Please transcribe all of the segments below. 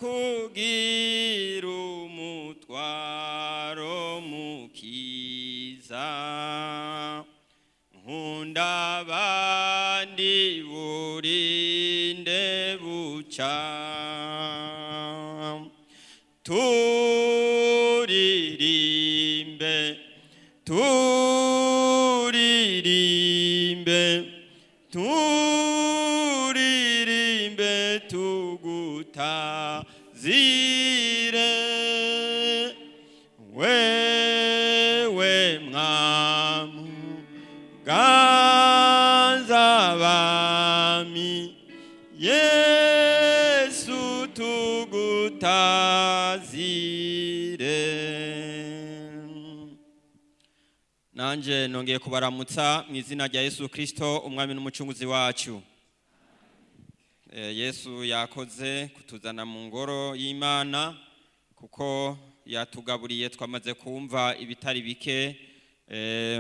kugira umutwaro mukiza nkunda abandi burinde buca turirimbe tugutazire wewe mwamu ganzabami Yesu tugutazire. Nanje nongeye kubaramutsa mu izina rya Yesu Kristo umwami n'umucunguzi wacu. Yesu yakoze kutuzana mu ngoro y'Imana kuko yatugaburiye twamaze kumva ibitari bike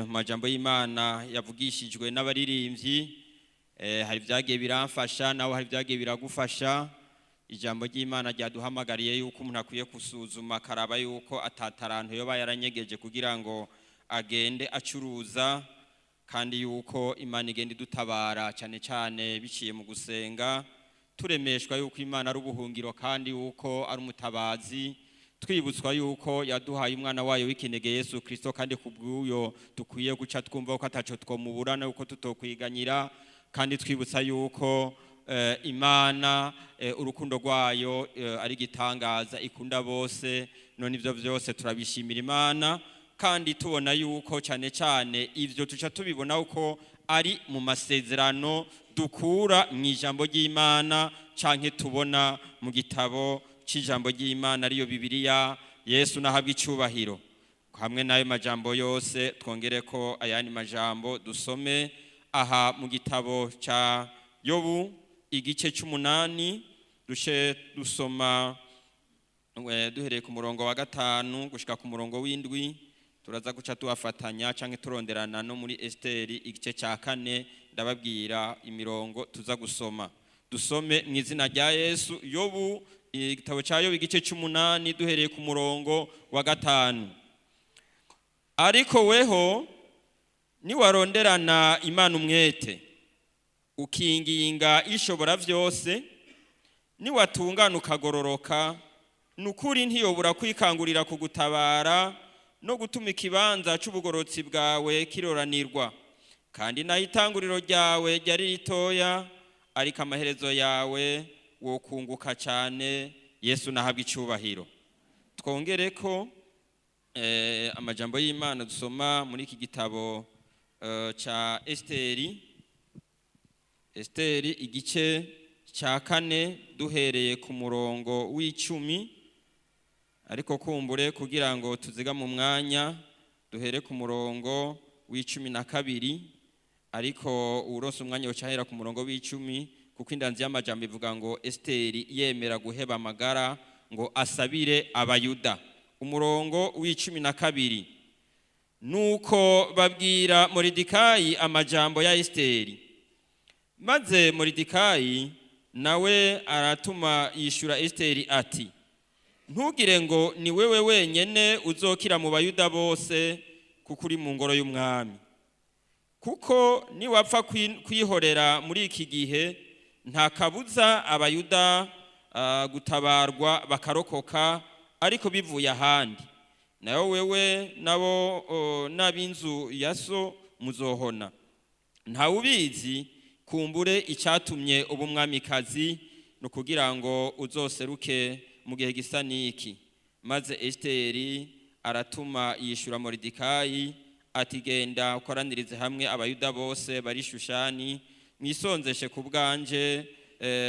majambo y'Imana yavugishijwe n'abaririmbyi. Hari byagiye biramfasha naho hari byagiye biragufasha. Ijambo ry'Imana ryaduhamagariye yuko umuntu akwiye kusuzuma karaba yuko atatarantu yoba yaranyegeje kugira ngo agende acuruza, kandi yuko Imana igenda idutabara cyane cyane biciye mu gusenga, turemeshwa yuko Imana ari ubuhungiro kandi yuko ari umutabazi, twibutswa yuko yaduhaye umwana wayo w'ikinege Yesu Kristo, kandi kubw'uyo dukwiye guca twumva ko ataco twomubura na uko tutokwiganyira, kandi twibutsa yuko Imana urukundo rwayo ari gitangaza, ikunda bose. None ivyo byose turabishimira Imana, kandi tubona yuko cyane cyane ivyo tuca tubibona uko ari mu masezerano dukura mu ijambo ry'Imana canke tubona mu gitabo c'ijambo ry'Imana ariyo Bibiliya. Yesu nahabwa icubahiro. Hamwe nayo majambo yose twongere ko ayandi majambo dusome aha mu gitabo ca Yobu igice c'8 dusoma duhereye ku murongo wa 5 gushika ku murongo w'7. Turaza guca tuwafatanya canke turonderana no muri Esteri igice ca 4. Ndababwira imirongo tuza gusoma. Dusome mu izina rya Yesu. Yobu igitabo ca Yobu igice c'8 duhereye ku murongo wa 5. Ariko weho ni waronderana Imana umwete, ukinginga ishobora vyose, ni watungana ukagororoka, nukuri ntiyobura kwikangurira kugutabara no gutuma ikibanza c'ubugorotsi bwawe kiroranirwa. Kandi naho itanguriro ryawe ryari ritoya, ariko amaherezo yawe wokunguka cyane. Yesu nahabwa icubahiro. Twongere ko amajambo y'Imana dusoma muri iki gitabo ca Esteri igice ca 4 duhereye ku murongo w'10. Ariko kumbure kugira ngo tuziga mu mwanya duhere ku murongo w'12, ariko urose umwanya wocahera ku murongo w'10 kuko indanzi y'amajambo ivuga ngo Esteri yemera guheba amagara ngo asabire abayuda. Umurongo w'12, nuko babwira Moridekayi amajambo ya Esteri, maze Moridekayi nawe aratuma yishura Esteri ati, ntugire ngo ni wewe wenyene uzokira mu bayuda bose kuko uri mu ngoro y'umwami, kuko niwapfa kwihorera muri iki gihe nta kabuza abayuda gutabarwa bakarokoka, ariko bivuye ahandi. Nayo wewe nabo n'ab'inzu ya so muzohona. Nta ubizi kumbure icyatumye ubumwamikazi no kugira ngo uzoseruke mu gihe gisa niki. Maze Esteri aratuma yishura Moridekayi ati, genda ukoranirize hamwe abayuda bose bari Shushani, mwisonzeshe ku bwanje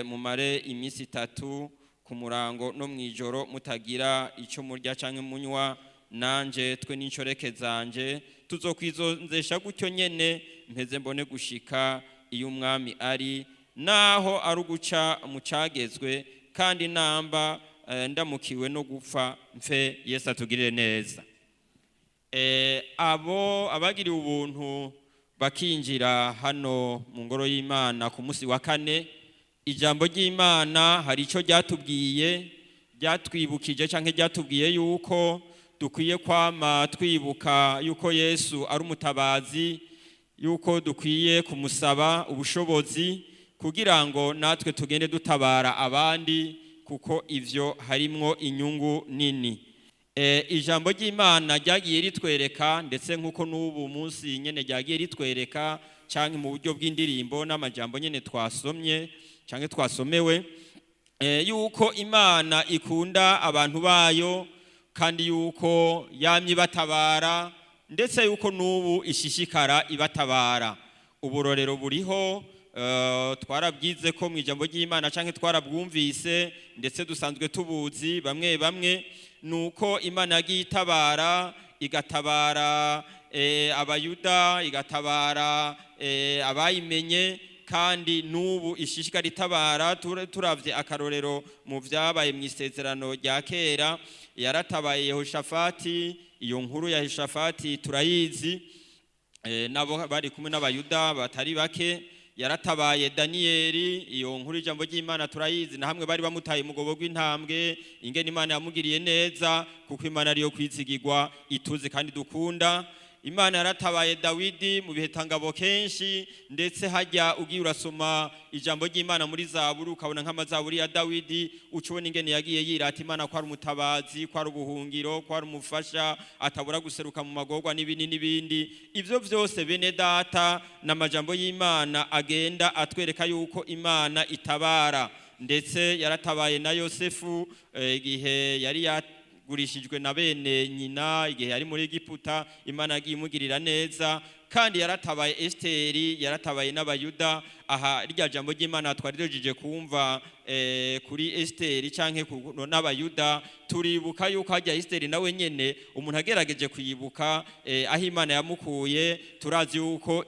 mumare iminsi 3 ku murango no mwijoro mutagira ico murya canke munywa, nanje twe n'incoreke zanje tuzokwizonzesha gutyo nyene mpeze mbone gushika iyo umwami ari, naho ari uguca mu cagezwe, kandi namba ndamukiwe no gupfa mfe. Yesu atugirire neza. Abo abagiriye ubuntu bakinjira hano mu ngoro y'Imana ku munsi wa 4, ijambo ry'Imana hari ico ryatubwiye ryatwibukije canke ryatubwiye yuko dukwiye kwama twibuka yuko Yesu ari umutabazi, yuko dukwiye kumusaba ubushobozi kugira ngo natwe tugende dutabara abandi, kuko ivyo harimwo inyungu nini. Ijambo ry'Imana ryagiye ritwereka, ndetse nk'uko n'ubu munsi nyene ryagiye ritwereka canke mu buryo bw'indirimbo n'amajambo nyene twasomye canke twasomewe, yuko Imana ikunda abantu bayo kandi yuko yamye ibatabara, ndetse yuko n'ubu ishishikara ibatabara. Uburorero buriho, twarabwize ko mu ijambo ry'Imana canke twarabwumvise, ndetse dusanzwe tubuzi bamwe bamwe, nuko Imana yagiye itabara, igatabara abayuda, igatabara abayimenye, kandi n'ubu ishishikara itabara. Turavye akarorero mu vyabaye mu isezerano rya kera, yaratabaye Yehoshafati. Iyo nkuru ya Yehoshafati turayizi, nabo bari kumwe n'abayuda batari bake. Yaratabaye Daniyeli. Iyo nkuru ijambo ry'Imana turayizi, na hamwe bari bamutaye umugobo gw'intambwe, ingene Imana yamugiriye neza, kuko Imana ariyo kwizigirwa, ituzi kandi dukunda. Imana yaratabaye Dawidi mu bihe tangabo kenshi, ndetse hajya ugiye urasoma ijambo ry'Imana muri Zaburi ukabona nk'amazaburi ya Dawidi, ucubona ingene yagiye yirata Imana ko ari umutabazi, ko ari ubuhungiro, ko ari umufasha, atabura guseruka mu magorwa n'ibindi n'ibindi. Ivyo vyose bene data n'amajambo y'Imana agenda atwereka yuko Imana itabara. Ndetse yaratabaye na Yosefu igihe yari gurishijwe na bene nyina, igihe yari muri Egiputa, Imana yagiye imugirira neza. Kandi yaratabaye Esteri, yaratabaye n'abayuda. Aha rya jambo ry'Imana twarirejeje kumva kuri Esteri canke n'abayuda, turibuka yuko hajya Esteri nawe nyene umuntu agerageje kuyibuka aho Imana yamukuye. Turazi yuko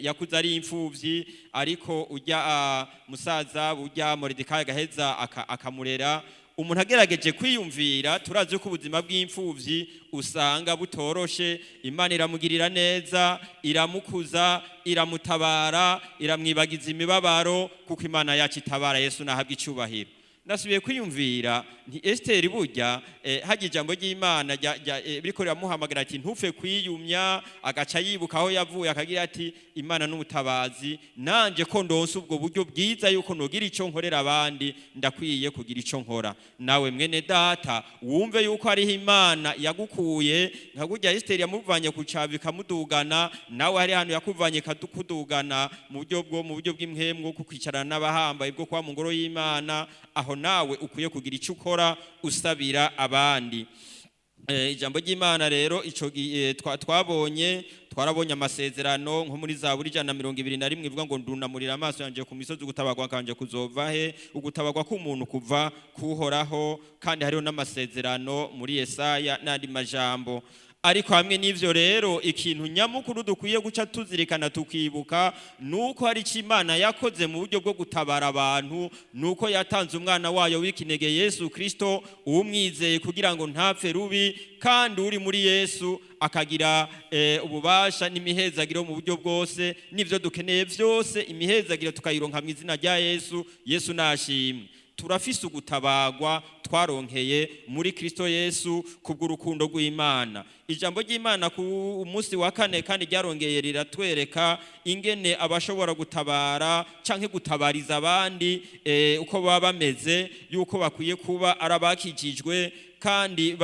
yakuze ari imfuvyi, ariko ujya musaza ujya Moridekayi agaheza akamurera. Umuntu agerageje kwiyumvira, turazi ko ubuzima bw'imfuvyi usanga butoroshe. Imana iramugirira neza, iramukuza, iramutabara, iramwibagiza imibabaro, kuko Imana yacu itabara. Yesu nahabwa icubahiro. Nasubiye kwiyumvira nti Esteri burya haje ijambo ry'Imana biriko riramuhamagara ati ntufe kwiyumya, agaca yibuka aho yavuye, akagira ati Imana n'umutabazi, nanje ko ndonse ubwo buryo bwiza yuko nogira ico nkorera abandi, ndakwiye kugira ico nkora. Nawe mwene data wumve yuko ari Imana yagukuye, nka burya Esteri yamuvanye ku cavi kamudugana, nawe hari hano yakuvanye kadukudugana mu buryo bw'imhemwo, kukwicarana n'abahambaye bwo kwa mu ngoro y'Imana. Aho nawe ukwiye kugira ico ukora usabira abandi. Ijambo ry'Imana rero ico twarabonye amasezerano nko muri Zaburi 121 ivuga ngo ndunamurira amaso yanje ku misozi, ugutabagwa kanje kuzova he, ugutabagwa k'umuntu kuva kuhoraho. Kandi hariho n'amasezerano muri Yesaya n'andi majambo. Ariko hamwe n'ivyo rero, ikintu nyamukuru dukwiye guca tuzirikana tukibuka, nuko hari icyo Imana yakoze mu buryo bwo gutabara abantu, nuko yatanze umwana wayo w'ikinege Yesu Kristo, umwizeye kugira ngo ntapfe rubi, kandi uri muri Yesu akagira ububasha n'imihezagiro mu buryo bwose. N'ivyo dukeneye vyose imihezagiro tukayironka mu izina rya Yesu. Yesu nashimwe. Turafise ugutabagwa twaronkeye muri Kristo Yesu kubw'urukundo rw'Imana. Ijambo ry'Imana ku munsi wa kane kandi ryarongeye riratwereka ingene abashobora gutabara canke gutabariza abandi uko baba bameze, yuko bakwiye kuba arabakijijwe kandi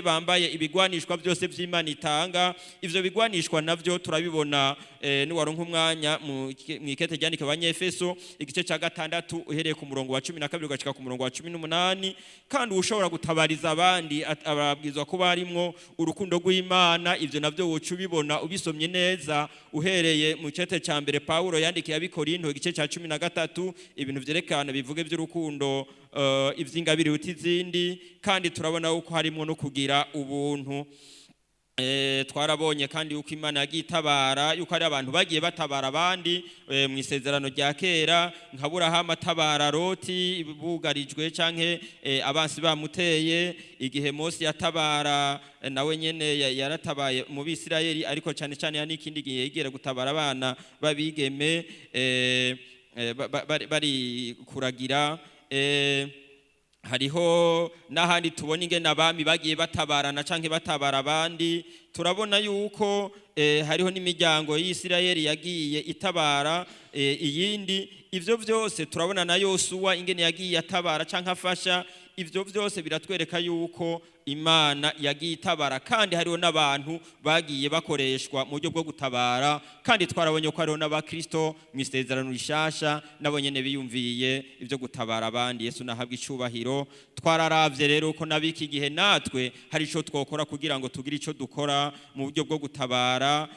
bambaye ibigwanishwa byose by'Imana itanga. Ivyo bigwanishwa navyo turabibona niwaronka umwanya mu ikete ryandika abanyefeso igice ca 6 uhereye ku murongo wa 12 ugashika ku murongo wa 18. Kandi ushobora gutabariza abandi ababwizwa ko barimwo urukundo rw'Imana. Ivyo navyo wocu bibona ubisomye neza uhereye mu ikete ca mbere Paulo yandikiye abikorinto igice ca 13, ibintu vyerekana bivuge by'urukundo ivy'ingabire utizindi. Kandi turabona uko harimo no kugira ubuntu. Twarabonye kandi uko Imana yagitabara, yuko ari abantu bagiye batabara abandi mu isezerano rya kera, nka Aburahamu atabara Loti bugarijwe canke abansi bamuteye. Igihe Mose yatabara nawe nyene yaratabaye mu Bisirayeli, ariko cyane cyane ya n'ikindi gihe yigera gutabara abana babigeme bari kuragira. hariho n'ahandi tubona ingene abami bagiye batabarana canke batabara abandi. Turabona yuko hariho n'imiryango y'Isirayeli yagiye itabara iyindi. Ivyo vyose turabona na Yosuwa ingene yagiye atabara canke afasha. Ivyo vyose biratwereka yuko Imana yagiye itabara, kandi hariho n'abantu bagiye bakoreshwa mu buryo bwo gutabara, kandi twarabonye ko hariho n'abakristo mu isezerano rishasha nabo nyene biyumviye ivyo gutabara abandi. Yesu nahabwa icubahiro. Twararavye rero ko nabiki gihe natwe hari ico twokora kugira ngo tugire ico dukora mu buryo bwo gutabara.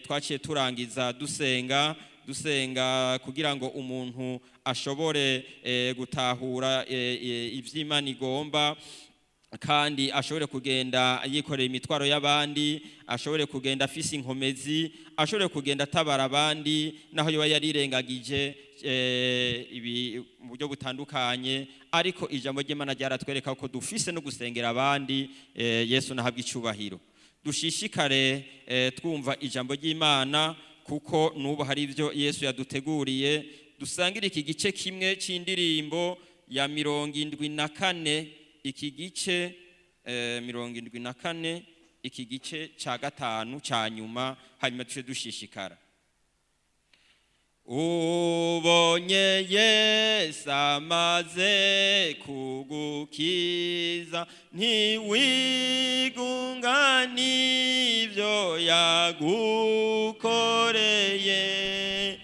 Twaciye turangiza dusenga kugira ngo umuntu ashobore gutahura ivy'Imana igomba, kandi ashobore kugenda yikorera imitwaro y'abandi, ashobore kugenda afise inkomezi, ashobore kugenda atabara abandi naho yoba yarirengagije mu buryo butandukanye. Ariko ijambo ry'Imana ryaratwereka ko dufise no gusengera abandi. Yesu nahabwa icubahiro. Dushishikare twumva ijambo ry'Imana, kuko nubu hari ivyo Yesu yaduteguriye. Dusangira iki gice kimwe c'indirimbo ya 74, iki gice 74, iki gice ca gatanu ca nyuma, hanyuma tuce dushishikara. Ubonye Yesu amaze kugukiza, ntiwigunga n'ivyo yagukoreye.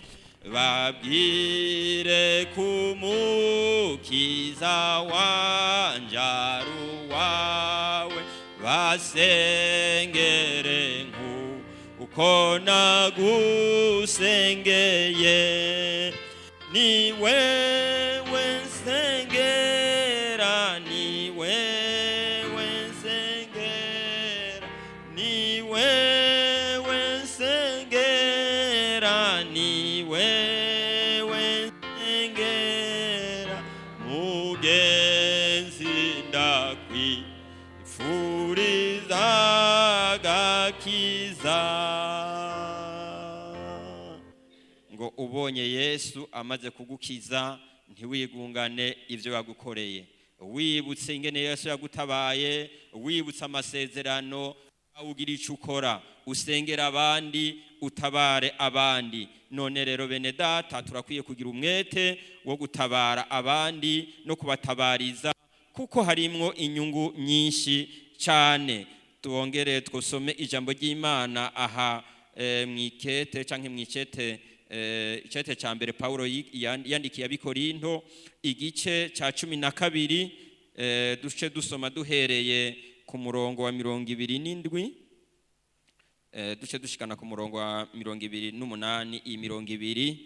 Babwire kumukiza wanje ari uwawe, basengere uko nagusengeye. Ni wewe nsengera, ni wewe nsengera, ni wewe nsengera, ni wewe nsengera. Mugenzi ndakwifuriza agakiza. Ngo ubonye Yesu amaze kugukiza, ntiwigungane ivyo yagukoreye. Wibutse ingene Yesu yagutabaye, wibutse amasezerano, ugira ico ukora, usengera abandi, utabare abandi. None rero bene data, turakwiye kugira umwete wo gutabara abandi no kubatabariza, kuko harimwo inyungu nyinshi cyane. Tuongere twosome ijambo ry'Imana aha mwikete canke mwicete icete ca mbere Paulo yandikiye abikorinto igice ca 12, duce dusoma duhereye ku murongo wa 27, duce dushikana ku murongo wa 28. Iyi 20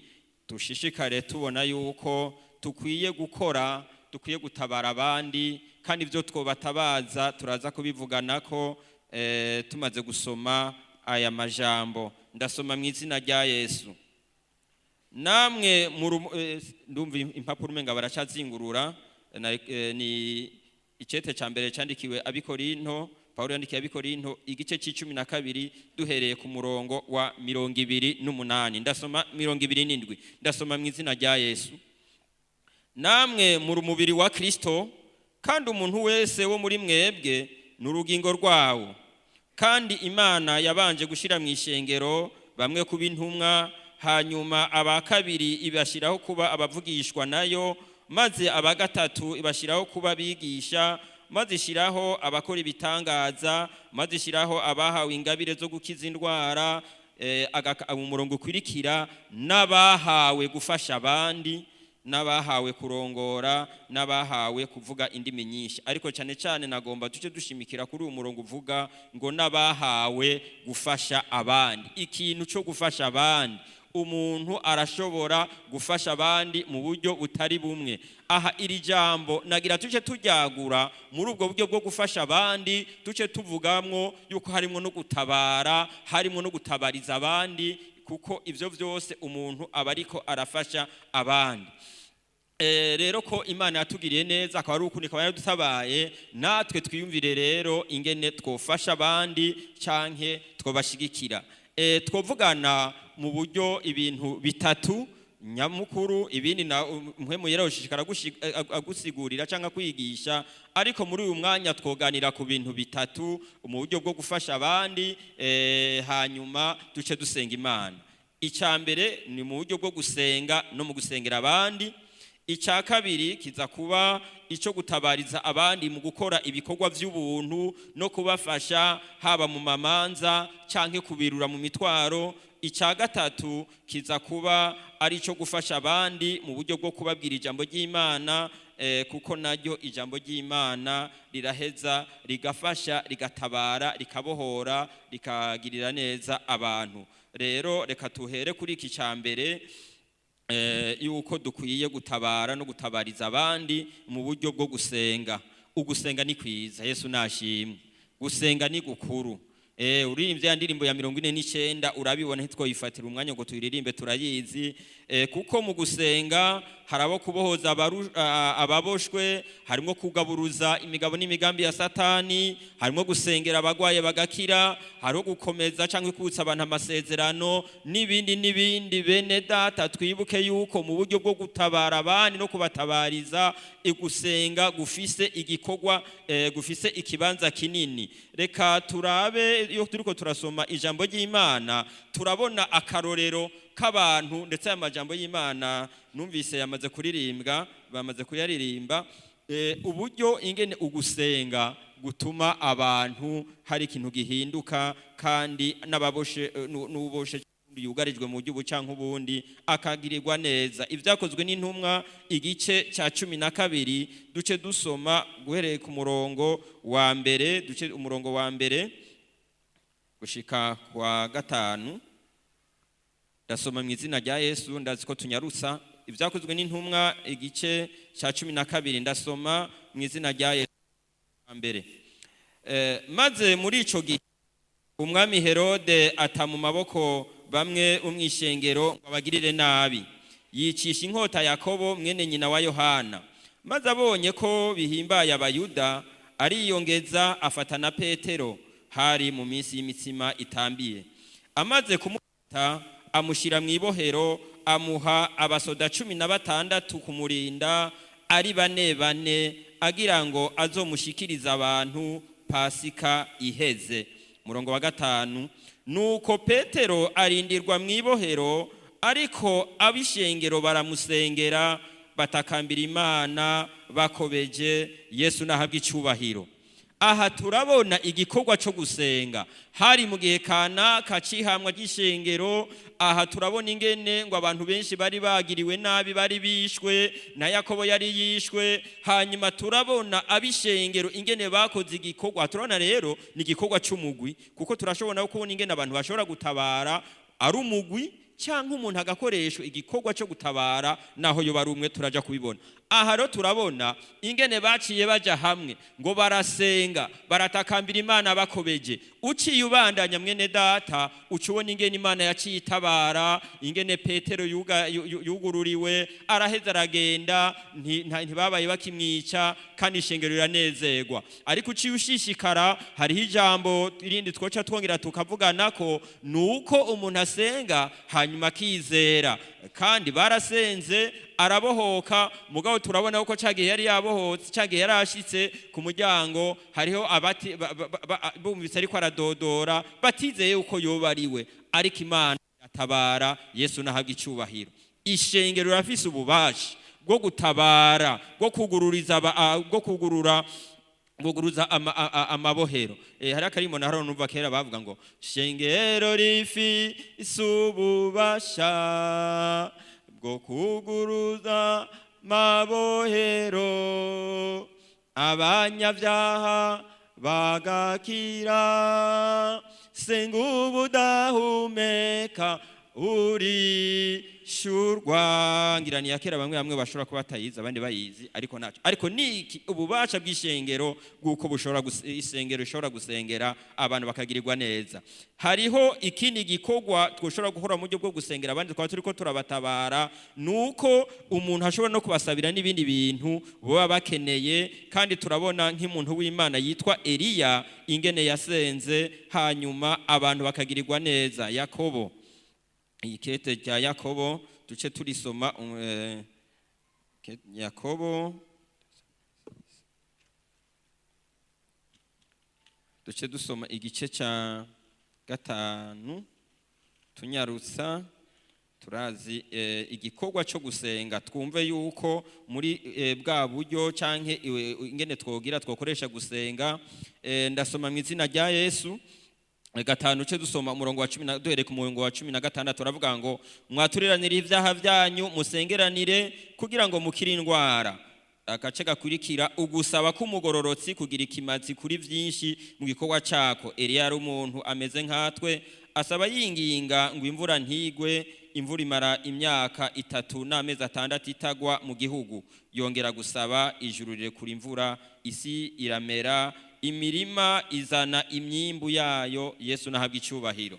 tushishikare tubona yuko tukwiye gukora, tukwiye gutabara abandi, kandi ivyo twobatabaza turaza kubivuganako tumaze gusoma aya majambo. Ndasoma mu izina rya Yesu. Namwe ndumva impapuro umenga baracazingurura, ni icete ca mbere candikiwe abikorinto, Paulo yandikiye abikorinto igice c'12 duhereye ku murongo wa 28. Ndasoma 27. Ndasoma mu izina rya Yesu. Namwe muri umubiri wa Kristo, kandi umuntu wese wo muri mwebwe n'urugingo rwawo. Kandi Imana yabanje gushira mu ishengero bamwe kuba intumwa, hanyuma abakabiri ibashiraho kuba abavugishwa nayo, maze abagatatu ibashiraho kuba bigisha, maze ishiraho abakora ibitangaza, maze ishiraho abahawe ingabire zo gukiza indwara, umurongo ukurikira, n'abahawe gufasha abandi, n'abahawe kurongora, n'abahawe kuvuga indimi nyinshi. Ariko cyane cyane nagomba tuce dushimikira kuri uyu murongo uvuga ngo n'abahawe gufasha abandi. Ikintu cyo gufasha abandi, umuntu arashobora gufasha abandi mu buryo butari bumwe. Aha iri jambo nagira tuce tujyagura muri ubwo buryo bwo gufasha abandi, tuce tuvugamwo yuko harimo no gutabara, harimo no gutabariza abandi, kuko ivyo vyose umuntu abariko arafasha abandi. Rero ko Imana yatugiriye neza, akaba ari ukundi akaba yadutabaye, natwe twiyumvire rero ingene twofasha abandi canke twobashigikira. Twovugana mu buryo ibintu bitatu nyamukuru, ibindi na mpwemu yera ushishikara agusigurira cyangwa kwigisha, ariko muri uyu mwanya twoganira ku bintu bitatu mu buryo bwo gufasha abandi, hanyuma duce dusenga Imana. Icya mbere ni mu buryo bwo gusenga no mu gusengera abandi. Icya kabiri kiza kuba icyo gutabariza abandi mu gukora ibikorwa by'ubuntu no kubafasha haba mu mamanza cyangwa kubirura mu mitwaro. Icya gatatu kiza kuba ari icyo gufasha abandi mu buryo bwo kubabwira ijambo ry'Imana, kuko naryo ijambo ry'Imana riraheza rigafasha, rigatabara, rikabohora, rikagirira neza abantu. Rero reka tuhere kuri iki cya mbere, yuko dukwiye gutabara no gutabariza abandi mu buryo bwo gusenga. Ugusenga ni kwiza, Yesu nashimwe. Gusenga ni gukuru. Uririmbye ya ndirimbo ya 49 urabibona, ntitwoyifatira umwanya ngo tuyiririmbe, turayizi. Kuko mu gusenga harabo kubohoza ababoshwe, harimo kugaburuza imigabo n'imigambi ya Satani, harimo gusengera abagwaye bagakira, hariho gukomeza cyangwa kwibutsa abantu amasezerano n'ibindi. Bene data, twibuke yuko mu buryo bwo gutabara abandi no kubatabariza, gusenga gufise igikorwa, gufise ikibanza kinini. Reka turabe, iyo turiko turasoma ijambo ry'Imana turabona akarorero k'abantu, ndetse aya majambo y'Imana numvise yamaze kuririmbwa, bamaze kuyaririmba, uburyo ingene ugusenga gutuma abantu hari ikintu gihinduka, kandi n'ababoshe n'uboshe yugarijwe mu buryo bucanka ubundi akagirirwa neza. Ibyakozwe n'intumwa igice cya 12 duce dusoma guhereye ku murongo wa mbere, duce umurongo wa mbere gushika kwa 5. Ndasoma mu izina rya Yesu, ndazi ko tunyarutsa. Ibyakozwe n'intumwa igice cya 12 ndasoma mu izina rya Yesu mbere. Maze muri ico gihe umwami Herode ata mu maboko bamwe umwishengero ngo abagirire nabi, yicisha inkota Yakobo mwene nyina wa Yohana. Maze abonye ko bihimbaye Abayuda, ariyongeza afata na Petero, hari mu minsi y'imitsima itambiye. Amaze kumufata amushira mu ibohero, amuha abasoda 16 kumurinda, ari bane agira ngo azomushikiriza abantu Pasika iheze. Murongo wa 5, nuko Petero arindirwa mu ibohero, ariko abishengero baramusengera batakambira Imana bakobeje. Yesu nahabwa icubahiro. Aha turabona igikorwa cyo gusenga hari mu gihe kanaka cihamwa gishengero. Aha turabona ingene ngo abantu benshi bari bagiriwe nabi, bari bishwe na Yakobo yari yishwe. Hanyuma turabona abishengero ingene bakoze igikorwa. Turabona rero ni igikorwa cy'umugwi, kuko turashobora kubona ingene abantu bashobora gutabara ari umugwi cyangwa umuntu agakoresha igikorwa cyo gutabara naho yo bari umwe. Turaja kubibona aha rero, turabona ingene baciye baja hamwe ngo barasenga, baratakambira Imana bakobeje. Uciye ubandanya mwene data, ucubona ingene Imana yaciye itabara, ingene Petero yugururiwe, araheza aragenda, ntibabaye bakimwica, kandi ishengero riranezerwa. Ariko uciye ushishikara, hariho ijambo irindi twoca twongera tukavugana ko nuko umuntu asenga hanyuma akizera. Kandi barasenze arabohoka, mugabo turabona uko cagiye yari yabohotse, cagiye yarashitse ku muryango, hariho abati bumvise ariko aradodora, batizeye uko yoba ariwe, ariko Imana yatabara. Yesu nahabwa icubahiro. Ishengero rafise ububasha bwo gutabara, bwo kuguruza amabohero. Hari akarimo naharo numva kera bavuga ngo shengero rifise ububasha bwo kuguruza mabohero, abanyabyaha bagakira, senga ubudahumeka urishurwa. Ngirani ya kera bamwe bashobora kuba batayizi, abandi bayizi, ariko naco. Ariko niki ububasha bw'ishengero bw'uko bushobora isengero ishobora gusengera abantu bakagirirwa neza. Hariho ikindi gikorwa twoshobora gukora mu buryo bwo gusengera abandi, twaba turiko turabatabara, nuko umuntu ashobora no kubasabira n'ibindi bintu baba bakeneye. Kandi turabona nk'umuntu w'Imana yitwa Eliya ingene yasenze, hanyuma abantu bakagirirwa neza. Yakobo, ikete rya Yakobo duce turisoma Yakobo duce dusoma igice ca 5 tunyarutsa turazi igikorwa cyo gusenga twumve yuko muri bwa buryo canke ingene twogira twokoresha gusenga. Ndasoma mu izina rya Yesu 5 ce dusoma umurongo wa 10 duhere ku murongo wa 16 turavuga ngo mwaturiranire ivyaha byanyu musengeranire kugira ngo mukire indwara. Agace gakurikira ugusaba k'umugororotsi kugira ikimazi kuri vyinshi mu gikorwa cako. Eliya ari umuntu ameze nkatwe asaba yinginga ngo imvura ntigwe. Imvura imara imyaka 3 n'amezi 6 itagwa mu gihugu. Yongera gusaba ijuru rirekura imvura, isi iramera, imirima izana imyimbu yayo. Yesu nahabwa icubahiro.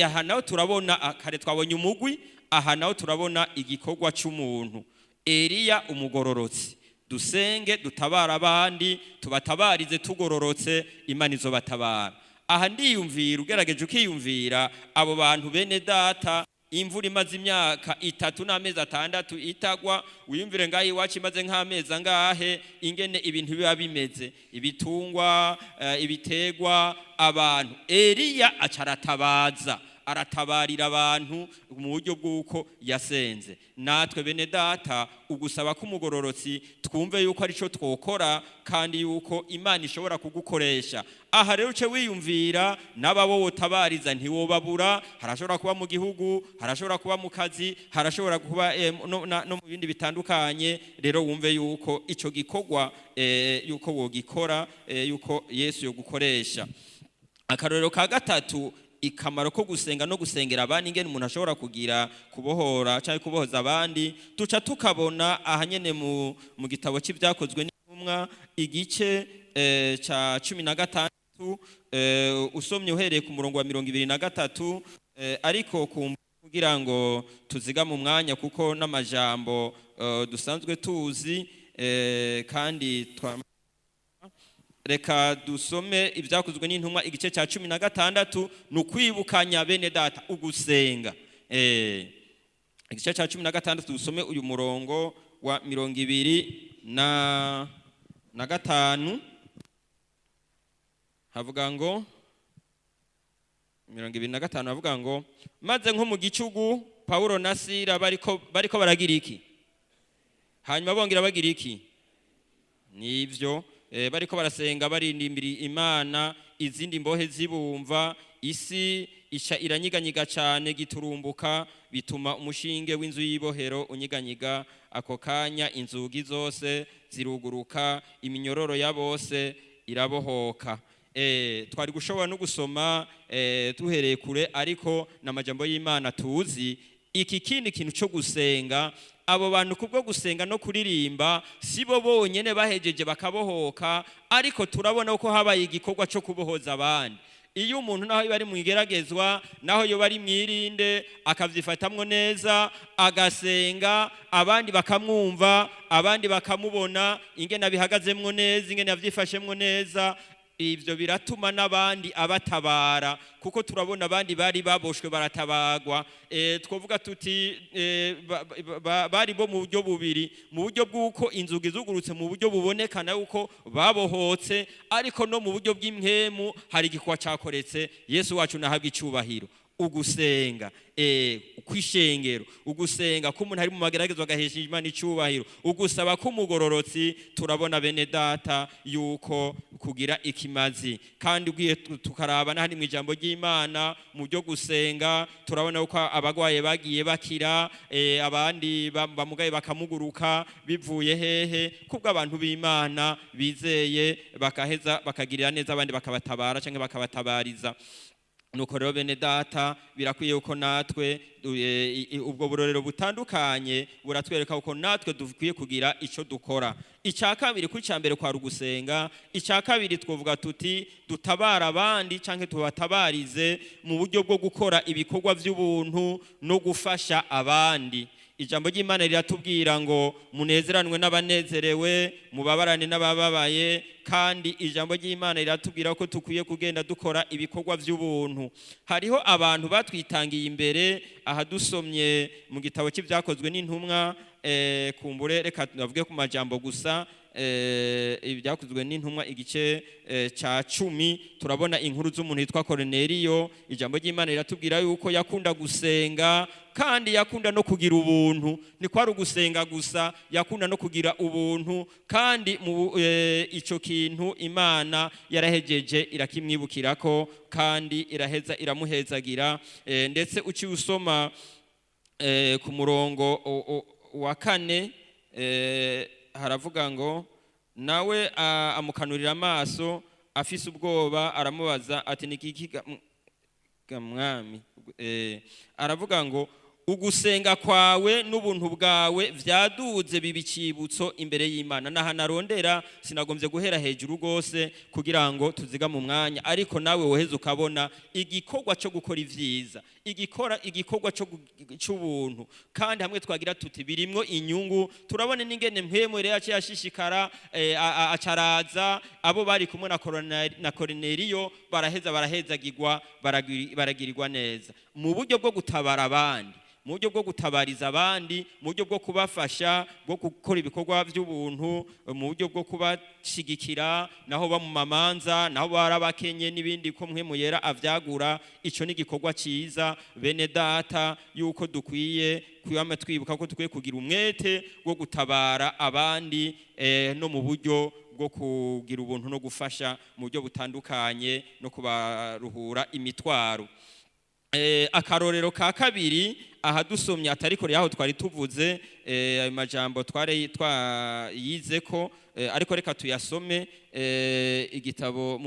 Aha naho turabona kare twabonye umugwi, aha naho turabona igikorwa cy'umuntu. Eliya umugororotsi, dusenge dutabara abandi, tubatabarize tugororotse, Imana izobatabara. Aha ndiyumvira ugerageje ukiyumvira abo bantu bene data, imvura imaze imyaka 3 n'amezi 6 itagwa. Wiyumvire ngaho iwacu imaze nk'amezi angahe ingene ibintu biba bimeze, ibitungwa, ibitegwa, abantu. Eliya acaratabaza, aratabarira abantu mu buryo bw'uko yasenze. Natwe bene data ugusaba k'umugororotsi twumve yuko ari cyo twokora kandi yuko Imana ishobora kugukoresha. Aha rero uce wiyumvira n'ababo wotabariza ntiwobabura. Harashobora kuba mu gihugu, harashobora kuba mu kazi, harashobora kuba no mu bindi bitandukanye. Rero wumve yuko ico gikorwa yuko wogikora, yuko Yesu yogukoresha. Akarorero ka 3 ikamaro ko gusenga no gusengera abandi ingene umuntu ashobora kugira kubohora cyangwa kubohoza abandi tuca tukabona ahanyene mu gitabo cy'ibyakozwe n'intumwa igice ca 15 usomye uhereye ku murongo wa 23 ariko kugira ngo tuziga mu mwanya kuko n'amajambo dusanzwe tuzi kandi reka dusome ibyakozwe n'intumwa igice cya 16 nukwibukanya bene data ugusenga. Igice cya 16 dusome uyu murongo wa 25 havuga ngo 25 havuga ngo maze nko mu gicugu Paulo na Sila bariko baragira iki, hanyuma bongera bagira iki, nivyo bariko barasenga barindimbira Imana, izindi mbohe zibumva, isi isha iranyiganyiga cyane giturumbuka, bituma umushinge w'inzu y'ibohero unyiganyiga. Ako kanya inzugi zose ziruguruka, iminyororo ya bose irabohoka. Twari gushobora no gusoma tuhereye kure, ariko n'amajambo y'Imana tuzi. Iki kindi kintu cyo gusenga, abo bantu kubwo gusenga no kuririmba sibo bonyene bahejeje bakabohoka, ariko turabona uko habaye igikorwa cyo kubohoza abandi. Iyo umuntu naho bari mu igeragezwa, naho yo bari mwirinde akavyifatamwo neza, agasenga, abandi bakamwumva, abandi bakamubona ingene bihagazemwo neza, ingene yavyifashemwo neza, ivyo biratuma n'abandi abatabara, kuko turabona abandi bari baboshwe baratabagwa. Twovuga tuti bari bo mu buryo bubiri, mu buryo bw'uko inzugi zugurutse mu buryo bubonekana uko babohotse, ariko no mu buryo bw'impwemu hari igikorwa cyakoretse. Yesu wacu nahabwa icubahiro. Ugusenga kwishengero, ugusenga ko umuntu ari mu mageragezwa agahesha Imana icubahiro, ugusaba k'umugororotsi. Turabona bene data yuko kugira ikimazi, kandi ugiye tukaraba n'ahandi mu ijambo ry'Imana mu byo gusenga turabona uko abagwaye bagiye bakira, abandi bamugaye bakamuguruka bivuye hehe, kubwo abantu b'Imana bizeye bakaheza bakagirira neza abandi bakabatabara cyangwa bakabatabariza. Nuko rero bene data birakwiye uko natwe ubwo burorero butandukanye buratwereka uko natwe dukwiye kugira ico dukora. Icya kabiri ku cyambere kwa rugusenga, icya kabiri twovuga tuti dutabara abandi canke tubatabarize mu buryo bwo gukora ibikorwa by'ubuntu no gufasha abandi. ijambo ry'Imana riratubwira ngo munezeranwe n'abanezerewe, mubabarane n'abababaye, kandi ijambo ry'Imana riratubwira ko tukwiye kugenda dukora ibikorwa by'ubuntu. Hariho abantu batwitangiye imbere, aha dusomye mu gitabo cy'ibyakozwe n'intumwa, kumbure reka tuvuge ku majambo gusa, ibyakozwe n'intumwa igice ca 10 turabona inkuru z'umuntu yitwa Korneliyo. Ijambo ry'Imana riratubwira yuko yakunda gusenga kandi yakunda no kugira ubuntu. Ni kwari ugusenga gusa, yakunda no kugira ubuntu, kandi ico kintu Imana yarahejeje irakimwibukirako kandi iraheza iramuhezagira. Ndetse uci usoma ku murongo wa 4 haravuga ngo nawe amukanurira amaso afise ubwoba, aramubaza ati nikiki mwami? Aravuga ngo ugusenga kwawe n'ubuntu bwawe vyaduze bibicibutso imbere y'Imana. Naha narondera sinagombye guhera hejuru gose kugira ngo tuziga mu mwanya, ariko nawe woheze ukabona igikorwa cyo gukora ivyiza, igikorwa cy'ubuntu, kandi hamwe twagira tuti birimwo inyungu. Turabone n'ingene mpemwe yacu yashishikara acaraza, abo bari kumwe na Korneliyo barahezagirwa, baragirirwa neza mu buryo bwo gutabara abandi, mu buryo bwo gutabariza abandi, mu buryo bwo kubafasha, bwo gukora ibikorwa by'ubuntu, mu buryo bwo kubashigikira, naho bamumamanza, naho barabakenye n'ibindi ko mwe muyera avyagura. Ico ni igikorwa ciza bene data, yuko dukwiye kuyama twibuka ko dukwiye kugira umwete wo gutabara abandi, no mu buryo bwo kugira ubuntu no gufasha mu buryo butandukanye no kubaruhura imitwaro. Akarorero ka kabiri aha dusomye atari kore yaho twari tuvuze ayo majambo twayize ko, ariko reka tuyasome. Igitabo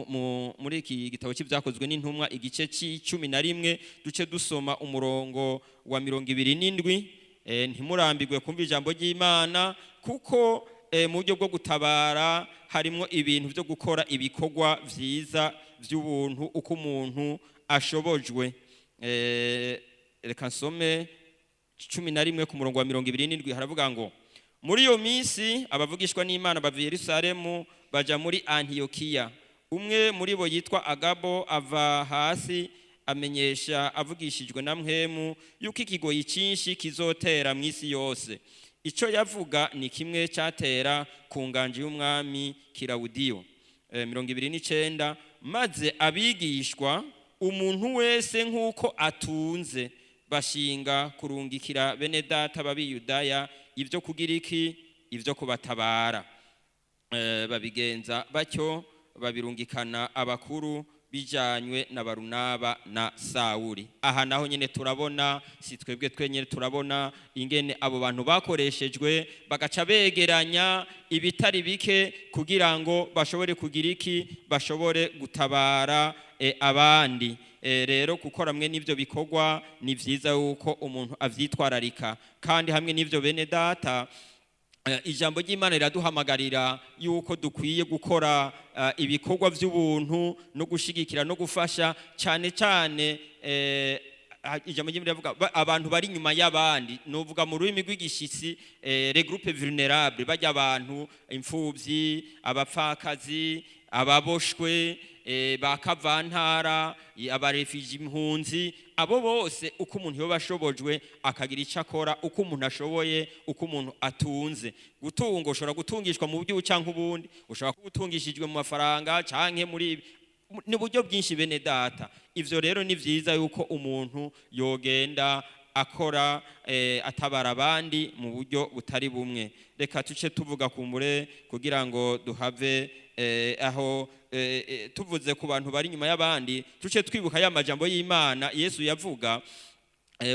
muri iki gitabo cy'ibyakozwe n'intumwa igice c'11 duce dusoma umurongo wa 27. Ntimurambirwe kumva ijambo ry'Imana, kuko mu buryo bwo gutabara harimo ibintu byo gukora ibikorwa vyiza by'ubuntu uko umuntu ashobojwe. Reka nsome 11 ku murongo wa 27. Haravuga ngo muri iyo minsi abavugishwa n'Imana bava i Yerusalemu baja muri Antiyokiya. Umwe muri bo yitwa Agabo ava hasi amenyesha avugishijwe na mpwemu yuko ikigoyi cyinshi kizotera mu isi yose. Ico yavuga ni kimwe cyatera ku nganje y'umwami Kilawudiyo. 29. Maze abigishwa umuntu wese nk'uko atunze bashinga kurungikira bene data b'Abiyudaya ibyo kugira iki, ibyo kubatabara. Babigenza batyo, babirungikana abakuru bijanywe na Barunaba na Sawuli. Aha naho nyene turabona, si twebwe twenyene, turabona ingene abo bantu bakoreshejwe bagaca begeranya ibitari bike kugira ngo bashobore kugira iki, bashobore gutabara abandi. Rero gukora mwe n'ivyo bikorwa ni vyiza yuko umuntu avyitwararika, kandi hamwe n'ivyo bene data ijambo ry'Imana riraduhamagarira yuko dukwiye gukora ibikorwa by'ubuntu no gushigikira no gufasha, cyane cyane ijambo ry'Imana rivuga abantu bari nyuma y'abandi, novuga mu rurimi rw'igishitsi les groupes vulnérables, bajya abantu imfuvyi, abapfakazi, ababoshwe, bakavantara, abarefugee, impunzi, abo bose uko umuntu yoba ashobojwe akagira icyo akora, uko umuntu ashoboye, uko umuntu atunze. Gutunga ushobora gutungishwa mu buryo cyangwa ubundi, ushobora gutungishijwe mu mafaranga canke muri ni buryo bwinshi bene data. Ivyo rero ni vyiza yuko umuntu yogenda akora atabara abandi mu buryo butari bumwe. Reka tuce tuvuga kumbure kugira ngo duhave aho tuvuze ku bantu bari nyuma y'abandi, tuce twibuka ya majambo y'Imana Yesu yavuga.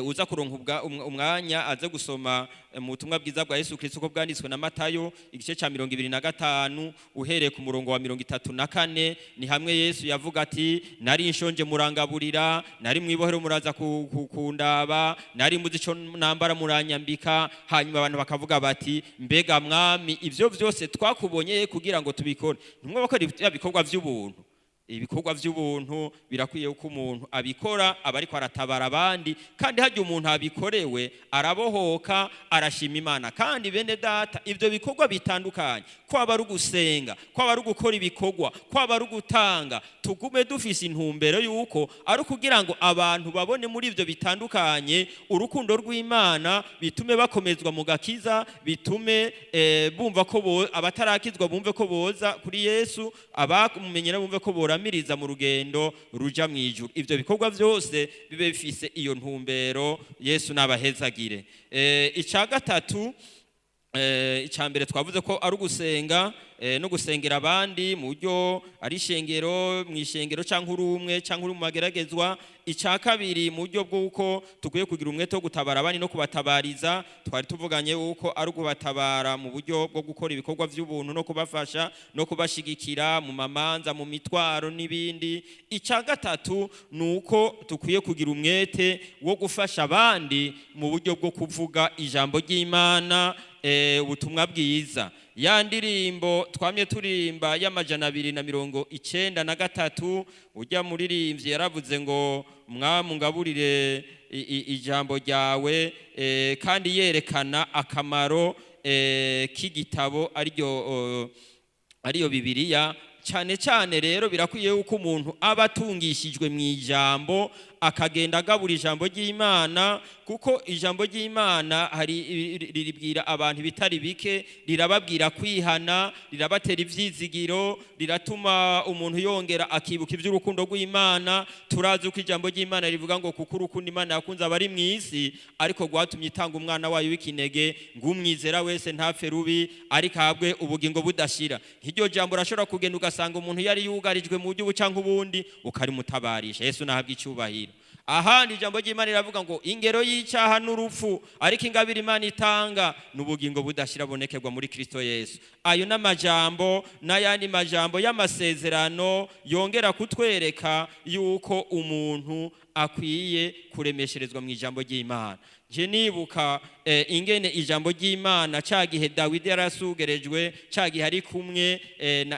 Uza kuronka umwanya aze gusoma mu butumwa bwiza bwa Yesu Kristo ko bwanditswe na Matayo igice ca 25 uhereye ku murongo wa 34. Ni hamwe Yesu yavuga ati nari inshonje murangaburira, nari mwibohero muraza kundaba, nari muzi ico nambara muranyambika. Hanyuma abantu bakavuga bati mbega mwami ivyo vyose twakubonye kugira ngo tubikore. Ntumwe bakora ibikorwa by'ubuntu. ibikorwa by'ubuntu birakwiye ko umuntu abikora aba ariko aratabara abandi, kandi hajya umuntu abikorewe arabohoka arashima Imana. Kandi bene data, ibyo bikorwa bitandukanye, kwaba ari ugusenga, kwaba ari ugukora ibikorwa, kwaba ari ugutanga, tugume dufise intumbero yuko ari kugira ngo abantu babone muri ibyo bitandukanye urukundo rw'Imana, bitume bakomezwa mu gakiza, bitume bumva ko abatarakizwa bumve ko boza kuri Yesu, abamumenyera bumve ko boramiriza mu rugendo ruja mu ijuru. Ibyo bikorwa byose bibe bifise iyo ntumbero. Yesu nabahezagire. Icya gatatu, icya mbere twavuze ko ari ugusenga no gusengera abandi mu buryo ari ishengero, mu ishengero cyangwa uri umwe cyangwa uri mu mageragezwa. Icya kabiri, mu buryo bw'uko tukwiye kugira umwete wo gutabara abandi no kubatabariza. Twari tuvuganye uko ari ukubatabara mu buryo bwo gukora ibikorwa by'ubuntu no kubafasha no kubashigikira mu mamanza, mu mitwaro n'ibindi. Icya gatatu ni uko tukwiye kugira umwete wo gufasha abandi mu buryo bwo kuvuga ijambo ry'Imana, ubutumwa bwiza. Ya ndirimbo twamye turimba y'amajana 293, ujya muririmbyi yaravuze ngo mwamungaburire ijambo ryawe, kandi yerekana akamaro k'igitabo ariyo Bibiliya. Cyane cyane rero birakwiye uko umuntu aba atungishijwe mu ijambo, akagenda agabura ijambo ry'Imana, kuko ijambo ry'Imana riribwira abantu bitari bike, rirababwira kwihana, rirabatera ivyizigiro, riratuma umuntu yongera akibuka iby'urukundo rw'Imana. Turazi uko ijambo ry'Imana rivuga ngo kuko urukundo Imana yakunze abari mu isi, ariko rwatumye itanga umwana wayo w'ikinege, ngo umwizera wese ntapfe rubi ariko ahabwe ubugingo budashira. Iryo jambo rashobora kugenda ugasanga umuntu yari yugarijwe mu buryo cyangwa ubundi, ukarimutabarisha. Yesu nahabwe icyubahiro. Ahandi ijambo ry'Imana riravuga ngo ingero y'icyaha n'urupfu, ariko ingabire Imana itanga n'ubugingo budashira bonekerwa muri Kristo Yesu. Ayo n'amajambo n'ayandi majambo y'amasezerano yongera kutwereka yuko umuntu akwiye kuremesherezwa mu ijambo ry'Imana. Je nibuka ingene ijambo ry'Imana cyagihe Dawidi yarasugerejwe, cyagihe ari kumwe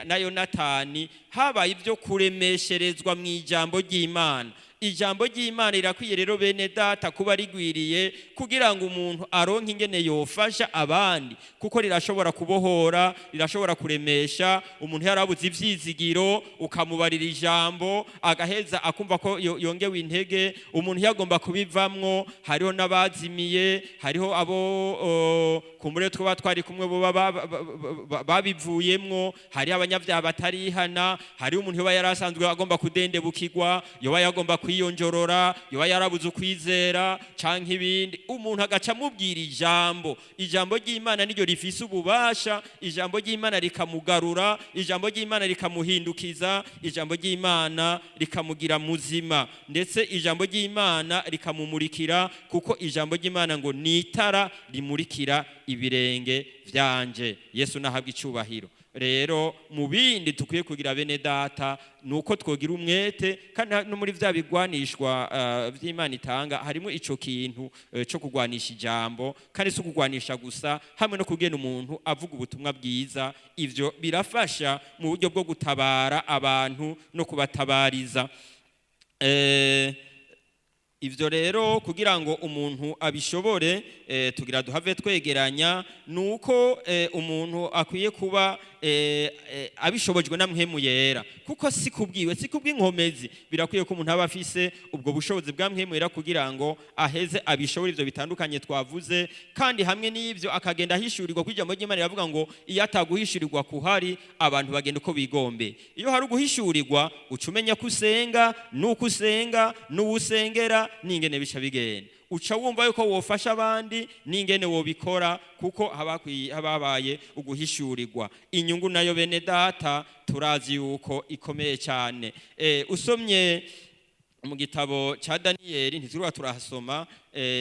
na Yonatani, habaye ibyo kuremesherezwa mu ijambo ry'Imana. Ijambo ry'Imana rirakwiye rero bene data kuba rigwiriye, kugira ngo umuntu aronke ingene yofasha abandi, kuko rirashobora kubohora, rirashobora kuremesha. Umuntu yarabuze ivyizigiro, ukamubarira ijambo agaheza akumva ko yongewe intege. Umuntu yagomba kubivamwo. Hariho n'abazimiye, hariho abo kumure twaba twari kumwe babivuyemwo, hariho abanyabyaha batarihana, hariho umuntu yoba yarasanzwe agomba kudendebukirwa, yoba yagomba kwiyonjorora, yoba yarabuze ukwizera canke ibindi. Umuntu agaca mubwira ijambo ry'Imana niryo rifise ububasha. Ijambo ry'Imana rikamugarura, ijambo ry'Imana rikamuhindukiza, ijambo ry'Imana rikamugira muzima, ndetse ijambo ry'Imana rikamumurikira, kuko ijambo ry'Imana ngo nitara rimurikira ibirenge vyanje. Yesu nahabwe icyubahiro. Rero mu bindi tukwiye kugira bene data nuko twogira umwete, kandi no muri vya bigwanishwa vy'Imana itanga harimo ico kintu cyo kugwanisha ijambo, kandi si kugwanisha gusa, hamwe no kugena umuntu avuga ubutumwa bwiza. Ivyo birafasha mu buryo bwo gutabara abantu no kubatabariza. Ivyo rero kugira ngo umuntu abishobore, tugira duhave twegeranya, nuko umuntu akwiye kuba abishobojwe na mpwemu yera, kuko si kubw'inkomezi. Birakwiye ko umuntu aba afise ubwo bushobozi bwa mpwemu yera kugira ngo aheze abishobore ivyo bitandukanye twavuze. Kandi hamwe n'ivyo akagenda ahishurirwa, kuko ijambo ry'Imana riravuga ngo iyo ataguhishurirwa kuhari, abantu bagenda uko bigombe. Iyo hari uguhishurirwa, uca umenya ko usenga, nuko usenga, n'uwusengera, n'ingene bica bigenda. Uca wumva yuko wofasha abandi n'ingene wobikora, kuko hababaye uguhishurirwa. Inyungu nayo bene data turazi yuko ikomeye cyane. Usomye mu gitabo ca Daniyeli ntituriwa turahasoma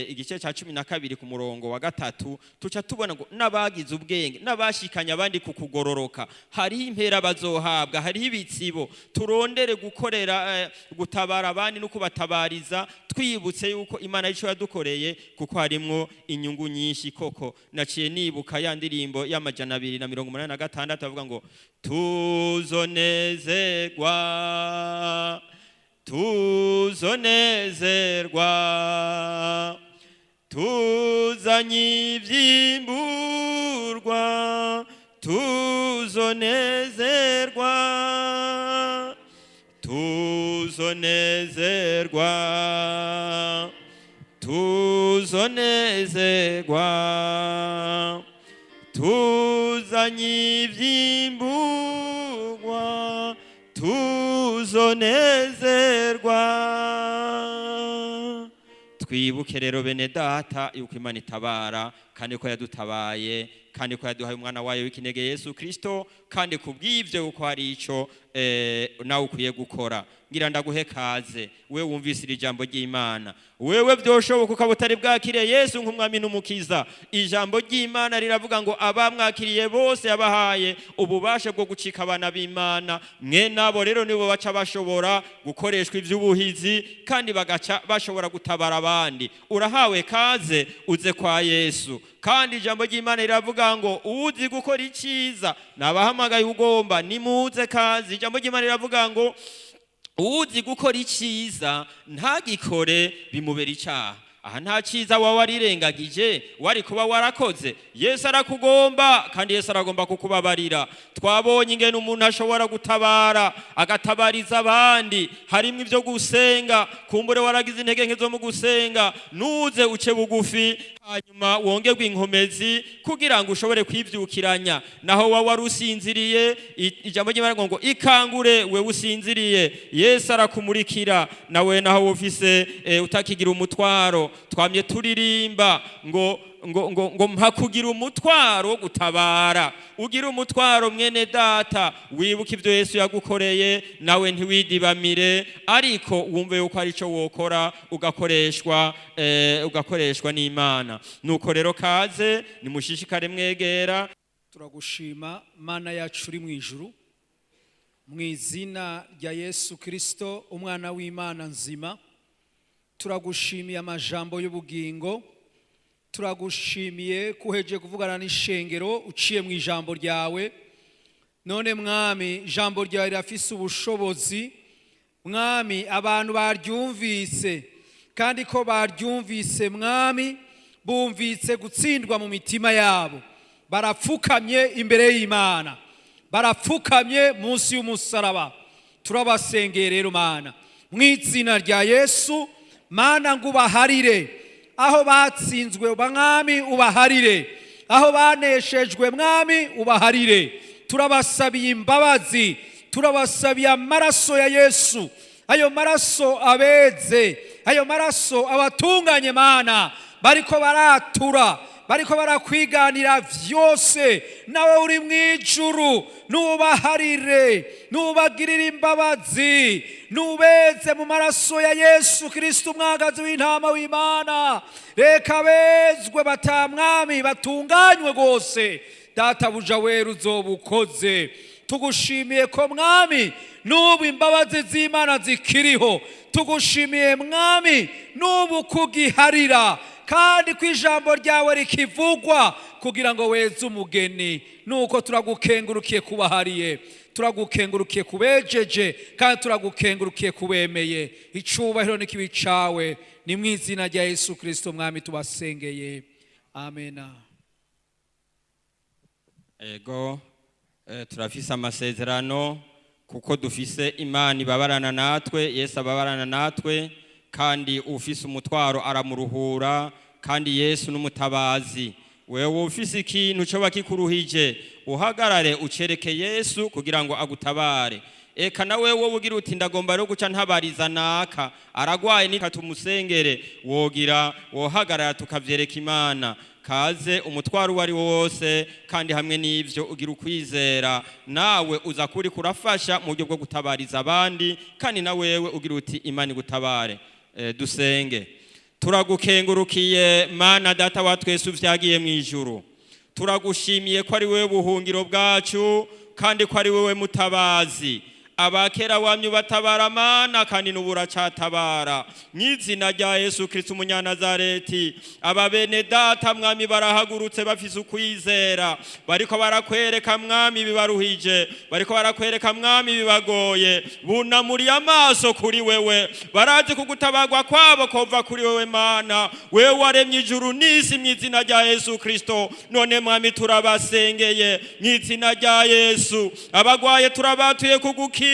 igice ca 12 ku murongo wa 3 tuca tubona ngo nabagize ubwenge nabashikanya abandi kukugororoka hari impera bazohabwa hari ibitsibo turondere gukorera gutabara abandi no kubatabariza twibutse yuko Imana ico yadukoreye kuko harimwo inyungu nyinshi koko naciye nibuka ya ndirimbo y'amajana 286 avuga ngo tuzonezerwa tuzonezerwa tuzanye ivyimburwa tuzonezerwa tuzonezerwa tuzonezerwa tuzanye ivyimburwa tuzonezerwa. Twibuke rero bene data yuko Imana itabara kandi ko yadutabaye kandi ko yaduhaye umwana wayo w'ikinege Yesu Kristo kandi kubw'ivyo uko hari ico nawe ukwiye gukora. Ngira ndaguhe kaze wewe wumvise iri jambo ry'Imana wewe byoshoboka ukaba utari bwakiriye Yesu nk'umwami n'umukiza. Ijambo ry'Imana riravuga ngo abamwakiriye bose yabahaye ububasha bwo gucika abana b'Imana. Mwe nabo rero nibo baca bashobora gukoreshwa ivy'ubuhizi kandi bagaca bashobora gutabara abandi. Urahawe kaze uze kwa Yesu. Kandi ijambo ry'Imana riravuga ngo uzi gukora iciza nabahamagaye ugomba nimuze kazi. Ijambo ry'Imana riravuga ngo uzi gukora iciza ntagikore bimubera icaha. Aha nta ciza wawe warirengagije wari kuba warakoze. Yesu arakugomba kandi Yesu aragomba kukubabarira. Twabonye ingene umuntu ashobora gutabara agatabariza abandi. Harimwe ivyo gusenga kumbure waragize intege nke zo mu gusenga nuze uce bugufi hanyuma wongerwe inkomezi kugira ngo ushobore kwivyukiranya. Naho wawe warusinziriye ijambo ry'Imana ngo ikangure we usinziriye Yesu arakumurikira. Nawe naho ufise utakigira umutwaro twamye turirimba ngo mpakugira umutwaro wo gutabara. Ugira umutwaro mwene data wibuka ivyo Yesu yagukoreye nawe ntiwidibamire ariko wumve yuko ari ico wokora ugakoreshwa n'Imana. Nuko rero kaze nimushishikare mwegera. Turagushima Mana yacu uri mu ijuru mu izina rya Yesu Kristo umwana w'Imana nzima. Turagushimiye amajambo y'ubugingo. Turagushimiye kuheje kuvugana n'ishengero uciye mu ijambo ryawe. None mwami ijambo ryawe rirafise ubushobozi. Mwami abantu baryumvise kandi ko baryumvise mwami bumvise gutsindwa mu mitima yabo. Barapfukamye imbere y'Imana. Barapfukamye munsi y'umusaraba. Turabasengeye rero Mana mu izina rya Yesu. Mana ngubaharire aho batsinzwe mwami ubaharire. Aho baneshejwe mwami ubaharire. Turabasabiye imbabazi. Turabasabiye amaraso ya Yesu. Ayo maraso abeze. Ayo maraso abatunganye Mana. Bariko baratura. Bariko barakwiganira vyose. Nawe uri mwijuru nubaharire. Nubagirira imbabazi. Nubeze mu maraso ya Yesu Kristo umwagazi w'intama w'Imana. Reka bezwe batamwami batunganywe gose. Data buja weru uzobukoze. Tugushimiye ko mwami nubu imbabazi z'Imana zikiriho. Tugushimiye mwami nubu kugiharira kandi ku ijambo ryawe rikivugwa kugira ngo weze umugeni. Nuko turagukengurukiye kubahariye. Turagukengurukiye kubejeje kandi turagukengurukiye kubemeye. Icubahiro n'ikibi cawe ni mu izina rya Yesu Kristo mwami tubasengeye. Amen. Ego turafise amasezerano kuko dufise Imana ibabarana natwe. Yesu ababarana natwe kandi ufise umutwaro aramuruhura kandi Yesu n'umutabazi. Wewe ufise ikintu cyo bakikuruhije uhagarare ucereke Yesu kugira ngo agutabare. Eka nawe wowe ugira uti ndagomba rero guca ntabariza naka aragwaye nika tumusengere wogira wohagarara tukavyereka Imana. kaze umutwaro uwo ari wo wose, kandi hamwe n'ivyo ugira ukwizera, nawe uza kuri kurafasha mu buryo bwo gutabariza abandi, kandi na wewe ugira uti Imana igutabare. Dusenge. Turagukengurukiye Mana Data wa twese uvyagiye mu ijuru, turagushimiye ko ari wewe buhungiro bwacu, kandi ko ari wewe mutabazi. Abakera wamye batabara Mana, kandi n'ubura catabara. Mw'izina rya Yesu Kristo umunyanazareti, ababene Data Mwami barahagurutse bafise ukwizera, bariko barakwereka Mwami bibaruhije, bariko barakwereka Mwami bibagoye, bunamuriye amaso kuri wewe, barazi kugutabarwa kwabo kova kuri wewe Mana, wewe waremye ijuru n'isi mw'izina rya Yesu Kristo. None Mwami turabasengeye mw'izina rya Yesu, abagwaye turabatuye kugukira,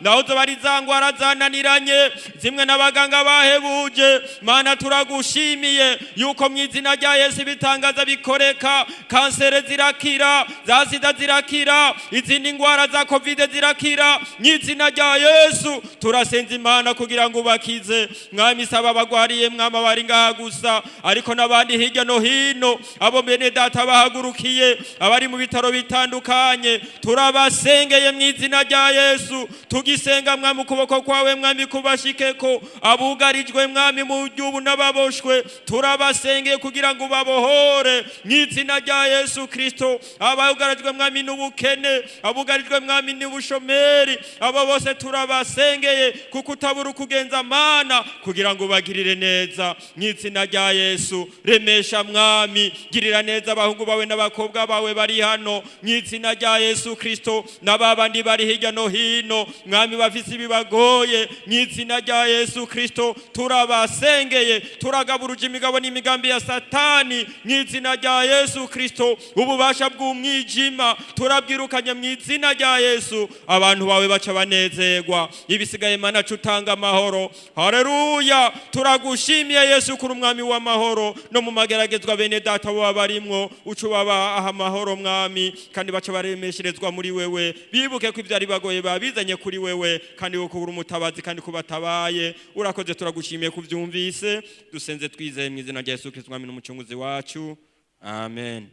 naho zo bari zangwara zananiranye zimwe n'abaganga bahebuje. Mana turagushimiye yuko mw'izina rya Yesu bitangaza bikoreka, kansere zirakira, za sida zirakira, izindi ngwara za covid zirakira mw'izina rya Yesu. Turasenza Imana kugira ngo ubakize Mwami, saba abagwariye Mwami bari ngaha gusa, ariko n'abandi hirya no hino, abo bene Data bahagurukiye, abari mu bitaro bitandukanye, turabasengeye mw'izina rya Yesu. Tugisenga Mwami ukuboko kwawe Mwami kubashikeko, abugarijwe Mwami mu by'ubu n'ababoshwe, turabasengeye kugira ngo babohore mw'izina rya Yesu Kristo. Abugarijwe Mwami n'ubukene, abugarijwe Mwami n'ubushomeri, abo bose turabasengeye kuko utabura kugenza Mana kugira ngo bagirire neza mw'izina rya Yesu. Remesha Mwami, girira neza abahungu bawe n'abakobwa bawe bari hano mw'izina rya Yesu Kristo, n'ababandi bari hirya no hino Mwami bafise ibibagoye mw'izina rya Yesu Kristo. Turabasengeye, turagaburuje imigabo n'imigambi ya Satani mw'izina rya Yesu Kristo. Ububasha bw'umwijima turabwirukanye mw'izina rya Yesu, abantu bawe baca banezerwa, ibisigaye Mana cutanga amahoro. Haleluya, turagushimiye Yesu kuri umwami w'amahoro, no mu mageragezwa bene Data bo barimwo ucubaba aha amahoro Mwami, kandi baca baremesherezwa muri wewe, bibuke ko ivyari bagoye babizanye kuri wewe, kandi wo kubura umutabazi kandi kubatabaye. Urakoze, turagushimiye kuvyumvise, dusenze twizeye mw'izina rya Yesu Kristo Mwami n'umucunguzi wacu, amen.